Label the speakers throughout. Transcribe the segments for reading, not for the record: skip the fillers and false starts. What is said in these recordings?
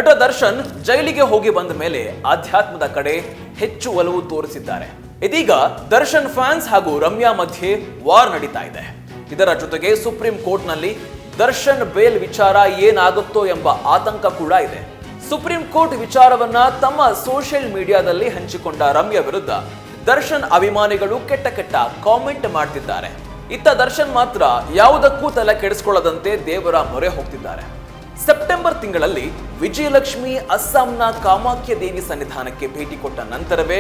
Speaker 1: ನಟ ದರ್ಶನ್ ಜೈಲಿಗೆ ಹೋಗಿ ಬಂದ ಮೇಲೆ ಆಧ್ಯಾತ್ಮದ ಕಡೆ ಹೆಚ್ಚು ಒಲವು ತೋರಿಸಿದ್ದಾರೆ. ಇದೀಗ ದರ್ಶನ್ ಫ್ಯಾನ್ಸ್ ಹಾಗೂ ರಮ್ಯಾ ಮಧ್ಯೆ ವಾರ್ ನಡೀತಾ ಇದೆ. ಇದರ ಜೊತೆಗೆ ಸುಪ್ರೀಂ ಕೋರ್ಟ್ನಲ್ಲಿ ದರ್ಶನ್ ಬೇಲ್ ವಿಚಾರ ಏನಾಗುತ್ತೋ ಎಂಬ ಆತಂಕ ಕೂಡ ಇದೆ. ಸುಪ್ರೀಂ ಕೋರ್ಟ್ ವಿಚಾರವನ್ನ ತಮ್ಮ ಸೋಷಿಯಲ್ ಮೀಡಿಯಾದಲ್ಲಿ ಹಂಚಿಕೊಂಡ ರಮ್ಯಾ ವಿರುದ್ಧ ದರ್ಶನ್ ಅಭಿಮಾನಿಗಳು ಕೆಟ್ಟ ಕಾಮೆಂಟ್ ಮಾಡ್ತಿದ್ದಾರೆ. ಇತ್ತ ದರ್ಶನ್ ಮಾತ್ರ ಯಾವುದಕ್ಕೂ ತಲೆ ಕೆಡಿಸಿಕೊಳ್ಳದಂತೆ ದೇವರ ಮೊರೆ ಹೋಗ್ತಿದ್ದಾರೆ. ಸೆಪ್ಟೆಂಬರ್ ತಿಂಗಳಲ್ಲಿ ವಿಜಯಲಕ್ಷ್ಮಿ ಅಸ್ಸಾಂನ ಕಾಮಾಖ್ಯ ದೇವಿ ಸನ್ನಿಧಾನಕ್ಕೆ ಭೇಟಿ ಕೊಟ್ಟ ನಂತರವೇ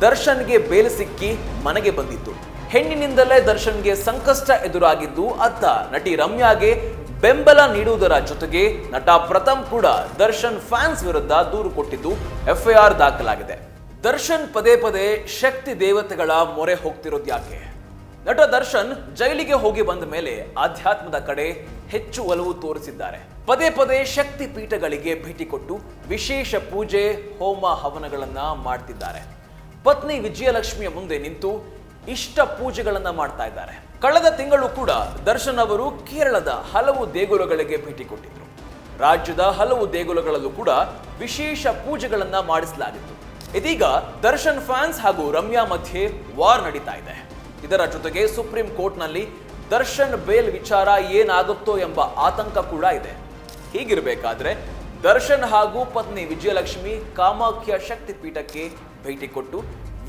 Speaker 1: ದರ್ಶನ್ಗೆ ಬೇಲ್ ಸಿಕ್ಕಿ ಮನೆಗೆ ಬಂದಿತ್ತು. ಹೆಣ್ಣಿನಿಂದಲೇ ದರ್ಶನ್ಗೆ ಸಂಕಷ್ಟ ಎದುರಾಗಿದ್ದು ಅತ್ತ ನಟಿ ರಮ್ಯಾಗೆ ಬೆಂಬಲ ನೀಡುವುದರ ಜೊತೆಗೆ ನಟ ಪ್ರಥಮ್ ಕೂಡ ದರ್ಶನ್ ಫ್ಯಾನ್ಸ್ ವಿರುದ್ಧ ದೂರು ಕೊಟ್ಟಿದ್ದು ಎಫ್ಐಆರ್ ದಾಖಲಾಗಿದೆ. ದರ್ಶನ್ ಪದೇ ಶಕ್ತಿ ದೇವತೆಗಳ ಮೊರೆ ಹೋಗ್ತಿರೋದು ಯಾಕೆ? ನಟ ದರ್ಶನ್ ಜೈಲಿಗೆ ಹೋಗಿ ಬಂದ ಮೇಲೆ ಆಧ್ಯಾತ್ಮದ ಕಡೆ ಹೆಚ್ಚು ಒಲವು ತೋರಿಸಿದ್ದಾರೆ. ಪದೇ ಶಕ್ತಿ ಪೀಠಗಳಿಗೆ ಭೇಟಿ ಕೊಟ್ಟು ವಿಶೇಷ ಪೂಜೆ ಹೋಮ ಹವನಗಳನ್ನ ಮಾಡ್ತಿದ್ದಾರೆ. ಪತ್ನಿ ವಿಜಯಲಕ್ಷ್ಮಿಯ ಮುಂದೆ ನಿಂತು ಇಷ್ಟ ಪೂಜೆಗಳನ್ನ ಮಾಡ್ತಾ ಇದ್ದಾರೆ. ಕಳೆದ ತಿಂಗಳು ಕೂಡ ದರ್ಶನ್ ಅವರು ಕೇರಳದ ಹಲವು ದೇಗುಲಗಳಿಗೆ ಭೇಟಿ ಕೊಟ್ಟಿದ್ರು. ರಾಜ್ಯದ ಹಲವು ದೇಗುಲಗಳಲ್ಲೂ ಕೂಡ ವಿಶೇಷ ಪೂಜೆಗಳನ್ನ ಮಾಡಿಸಲಾಗಿತ್ತು. ಇದೀಗ ದರ್ಶನ್ ಫ್ಯಾನ್ಸ್ ಹಾಗೂ ರಮ್ಯಾ ಮಧ್ಯೆ ವಾರ್ ನಡೀತಾ ಇದೆ. ಇದರ ಜೊತೆಗೆ ಸುಪ್ರೀಂ ಕೋರ್ಟ್ನಲ್ಲಿ ದರ್ಶನ್ ಬೇಲ್ ವಿಚಾರ ಏನಾಗುತ್ತೋ ಎಂಬ ಆತಂಕ ಕೂಡ ಇದೆ. ಹೀಗಿರಬೇಕಾದ್ರೆ ದರ್ಶನ್ ಹಾಗೂ ಪತ್ನಿ ವಿಜಯಲಕ್ಷ್ಮಿ ಕಾಮಾಖ್ಯ ಶಕ್ತಿ ಪೀಠಕ್ಕೆ ಭೇಟಿ ಕೊಟ್ಟು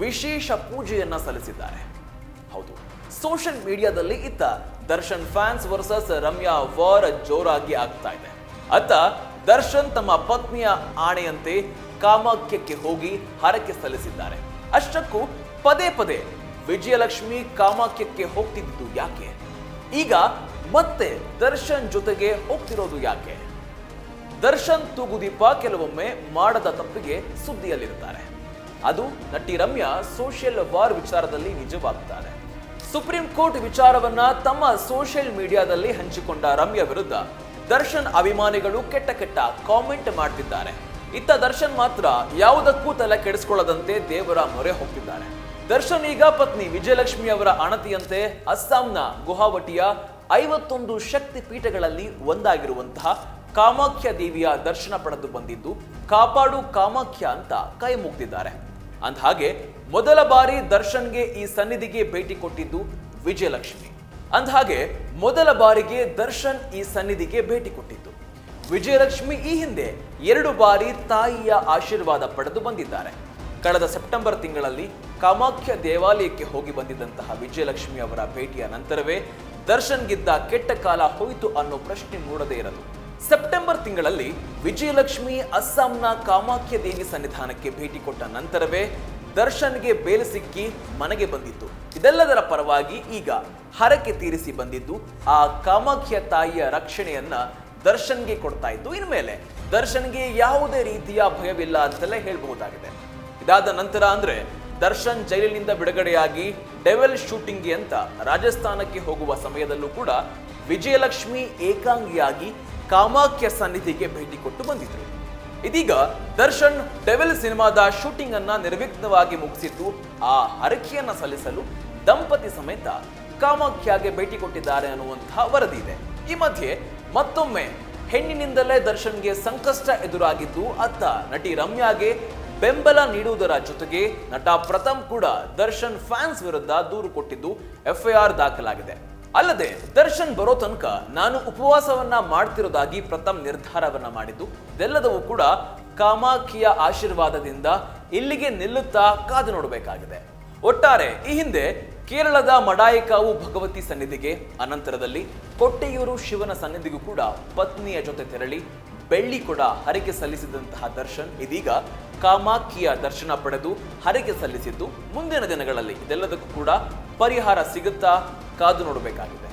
Speaker 1: ವಿಶೇಷ ಪೂಜೆಯನ್ನ ಸಲ್ಲಿಸಿದ್ದಾರೆ. ಹೌದು, ಸೋಷಿಯಲ್ ಮೀಡಿಯಾದಲ್ಲಿ ಇತ್ತ Darshan fans versus Ramya war ಜೋರಾಗಿ ಆಗ್ತಾ ಇದೆ. ಅತ್ತ ದರ್ಶನ್ ತಮ್ಮ ಪತ್ನಿಯ ಆಣೆಯಂತೆ ಕಾಮಾಖ್ಯಕ್ಕೆ ಹೋಗಿ ಹರಕೆ ಸಲ್ಲಿಸಿದ್ದಾರೆ. ಅಷ್ಟಕ್ಕೂ ಪದೇ ವಿಜಯಲಕ್ಷ್ಮಿ ಕಾಮಾಖ್ಯಕ್ಕೆ ಹೋಗ್ತಿದ್ದು ಯಾಕೆ? ಈಗ ಮತ್ತೆ ದರ್ಶನ್ ಜೊತೆಗೆ ಹೋಗ್ತಿರೋದು ಯಾಕೆ? ದರ್ಶನ್ ತೂಗುದೀಪ ಕೆಲವೊಮ್ಮೆ ಮಾಡದ ತಪ್ಪಿಗೆ ಸುದ್ದಿಯಲ್ಲಿರುತ್ತಾರೆ. ಅದು ನಟಿ ರಮ್ಯಾ ಸೋಷಿಯಲ್ ವಾರ್ ವಿಚಾರದಲ್ಲಿ ನಿಜವಾಗುತ್ತಾರೆ. ಸುಪ್ರೀಂ ಕೋರ್ಟ್ ವಿಚಾರವನ್ನ ತಮ್ಮ ಸೋಷಿಯಲ್ ಮೀಡಿಯಾದಲ್ಲಿ ಹಂಚಿಕೊಂಡ ರಮ್ಯಾ ವಿರುದ್ಧ ದರ್ಶನ್ ಅಭಿಮಾನಿಗಳು ಕೆಟ್ಟ ಕಾಮೆಂಟ್ ಮಾಡ್ತಿದ್ದಾರೆ. ಇತ್ತ ದರ್ಶನ್ ಮಾತ್ರ ಯಾವುದಕ್ಕೂ ತಲೆ ಕೆಡಿಸಿಕೊಳ್ಳದಂತೆ ದೇವರ ಮೊರೆ ಹೋಗ್ತಿದ್ದಾರೆ. ದರ್ಶನ್ ಈಗ ಪತ್ನಿ ವಿಜಯಲಕ್ಷ್ಮಿ ಅವರ ಅಣತಿಯಂತೆ ಅಸ್ಸಾಂನ ಗುವಾಹಟಿಯ 51 ಶಕ್ತಿ ಪೀಠಗಳಲ್ಲಿ ಒಂದಾಗಿರುವಂತಹ ಕಾಮಾಖ್ಯ ದೇವಿಯ ದರ್ಶನ ಪಡೆದು ಬಂದಿದ್ದು ಕಾಪಾಡು ಕಾಮಾಖ್ಯ ಅಂತ ಕೈ ಮುಗ್ದಿದ್ದಾರೆ. ಅಂದಹಾಗೆ ಮೊದಲ ಬಾರಿ ದರ್ಶನ್ಗೆ ಈ ಸನ್ನಿಧಿಗೆ ಭೇಟಿ ಕೊಟ್ಟಿದ್ದು ವಿಜಯಲಕ್ಷ್ಮಿ. ಅಂದಹಾಗೆ ಮೊದಲ ಬಾರಿಗೆ ದರ್ಶನ್ ಈ ಸನ್ನಿಧಿಗೆ ಭೇಟಿ ಕೊಟ್ಟಿದ್ದು ವಿಜಯಲಕ್ಷ್ಮಿ. ಈ ಹಿಂದೆ 2 ಬಾರಿ ತಾಯಿಯ ಆಶೀರ್ವಾದ ಪಡೆದು ಬಂದಿದ್ದಾರೆ. ಕಳೆದ ಸೆಪ್ಟೆಂಬರ್ ತಿಂಗಳಲ್ಲಿ ಕಾಮಾಖ್ಯ ದೇವಾಲಯಕ್ಕೆ ಹೋಗಿ ಬಂದಿದ್ದಂತಹ ವಿಜಯಲಕ್ಷ್ಮಿ ಅವರ ಭೇಟಿಯ ನಂತರವೇ ದರ್ಶನ್ಗಿದ್ದ ಕೆಟ್ಟ ಕಾಲ ಹೋಯಿತು ಅನ್ನೋ ಪ್ರಶ್ನೆ ಮೂಡದೇ ಇರದು. ಸೆಪ್ಟೆಂಬರ್ ತಿಂಗಳಲ್ಲಿ ವಿಜಯಲಕ್ಷ್ಮಿ ಅಸ್ಸಾಂನ ಕಾಮಾಖ್ಯ ದೇವಿ ಸನ್ನಿಧಾನಕ್ಕೆ ಭೇಟಿ ಕೊಟ್ಟ ನಂತರವೇ ದರ್ಶನ್ಗೆ ಬೇಲ್ ಸಿಕ್ಕಿ ಮನೆಗೆ ಬಂದಿತ್ತು. ಇದೆಲ್ಲದರ ಪರವಾಗಿ ಈಗ ಹರಕೆ ತೀರಿಸಿ ಬಂದಿದ್ದು ಆ ಕಾಮಾಖ್ಯ ತಾಯಿಯ ರಕ್ಷಣೆಯನ್ನ ದರ್ಶನ್ಗೆ ಕೊಡ್ತಾ ಇದ್ದು ಇನ್ಮೇಲೆ ದರ್ಶನ್ಗೆ ಯಾವುದೇ ರೀತಿಯ ಭಯವಿಲ್ಲ ಅಂತಲೇ ಹೇಳಬಹುದಾಗಿದೆ. ಇದಾದ ನಂತರ ಅಂದ್ರೆ ದರ್ಶನ್ ಜೈಲಿನಿಂದ ಬಿಡುಗಡೆಯಾಗಿ ಡೆವೆಲ್ ಶೂಟಿಂಗ್ಗೆ ಅಂತ ರಾಜಸ್ಥಾನಕ್ಕೆ ಹೋಗುವ ಸಮಯದಲ್ಲೂ ಕೂಡ ವಿಜಯಲಕ್ಷ್ಮಿ ಏಕಾಂಗಿಯಾಗಿ ಕಾಮಾಖ್ಯ ಸನ್ನಿಧಿಗೆ ಭೇಟಿ ಕೊಟ್ಟು ಬಂದಿದ್ರು. ಇದೀಗ ದರ್ಶನ್ ಡೆವೆಲ್ ಸಿನಿಮಾದ ಶೂಟಿಂಗ್ ಅನ್ನ ನಿರ್ವಿಘ್ನವಾಗಿ ಮುಗಿಸಿದ್ದು ಆ ಹರಕೆಯನ್ನ ಸಲ್ಲಿಸಲು ದಂಪತಿ ಸಮೇತ ಕಾಮಾಖ್ಯಗೆ ಭೇಟಿ ಕೊಟ್ಟಿದ್ದಾರೆ ಅನ್ನುವಂತಹ ವರದಿ ಇದೆ. ಈ ಮಧ್ಯೆ ಮತ್ತೊಮ್ಮೆ ಹೆಣ್ಣಿನಿಂದಲೇ ದರ್ಶನ್ಗೆ ಸಂಕಷ್ಟ ಎದುರಾಗಿದ್ದು ಅತ್ತ ನಟಿ ರಮ್ಯಾಗೆ ಬೆಂಬಲ ನೀಡುವುದರ ಜೊತೆಗೆ ನಟ ಪ್ರಥಮ್ ಕೂಡ ದರ್ಶನ್ ಫ್ಯಾನ್ಸ್ ವಿರುದ್ಧ ದೂರು ಕೊಟ್ಟಿದ್ದು ಎಫ್ಐಆರ್ ದಾಖಲಾಗಿದೆ. ಅಲ್ಲದೆ ದರ್ಶನ್ ಬರೋ ತನಕ ನಾನು ಉಪವಾಸವನ್ನ ಮಾಡ್ತಿರೋದಾಗಿ ಪ್ರಥಮ್ ನಿರ್ಧಾರವನ್ನ ಮಾಡಿದ್ದು ಇದೆಲ್ಲದವೂ ಕೂಡ ಕಾಮಾಖ್ಯ ಆಶೀರ್ವಾದದಿಂದ ಇಲ್ಲಿಗೆ ನಿಲ್ಲುತ್ತಾ ಕಾದು ನೋಡಬೇಕಾಗಿದೆ. ಒಟ್ಟಾರೆ ಈ ಹಿಂದೆ ಕೇರಳದ ಮಡಾಯಿಕಾವು ಭಗವತಿ ಸನ್ನಿಧಿಗೆ, ಅನಂತರದಲ್ಲಿ ಕೊಟ್ಟೆಯೂರು ಶಿವನ ಸನ್ನಿಧಿಗೂ ಕೂಡ ಪತ್ನಿಯ ಜೊತೆ ತೆರಳಿ ಬೆಳ್ಳಿ ಕೂಡ ಹರಕೆ ಸಲ್ಲಿಸಿದಂತಹ ದರ್ಶನ್ ಇದೀಗ ಕಾಮಾಖ್ಯ ದರ್ಶನ ಪಡೆದು ಹರಕೆ ಸಲ್ಲಿಸಿದ್ದು ಮುಂದಿನ ದಿನಗಳಲ್ಲಿ ಇದೆಲ್ಲದಕ್ಕೂ ಕೂಡ ಪರಿಹಾರ ಸಿಗುತ್ತಾ ಕಾದು ನೋಡಬೇಕಾಗಿದೆ.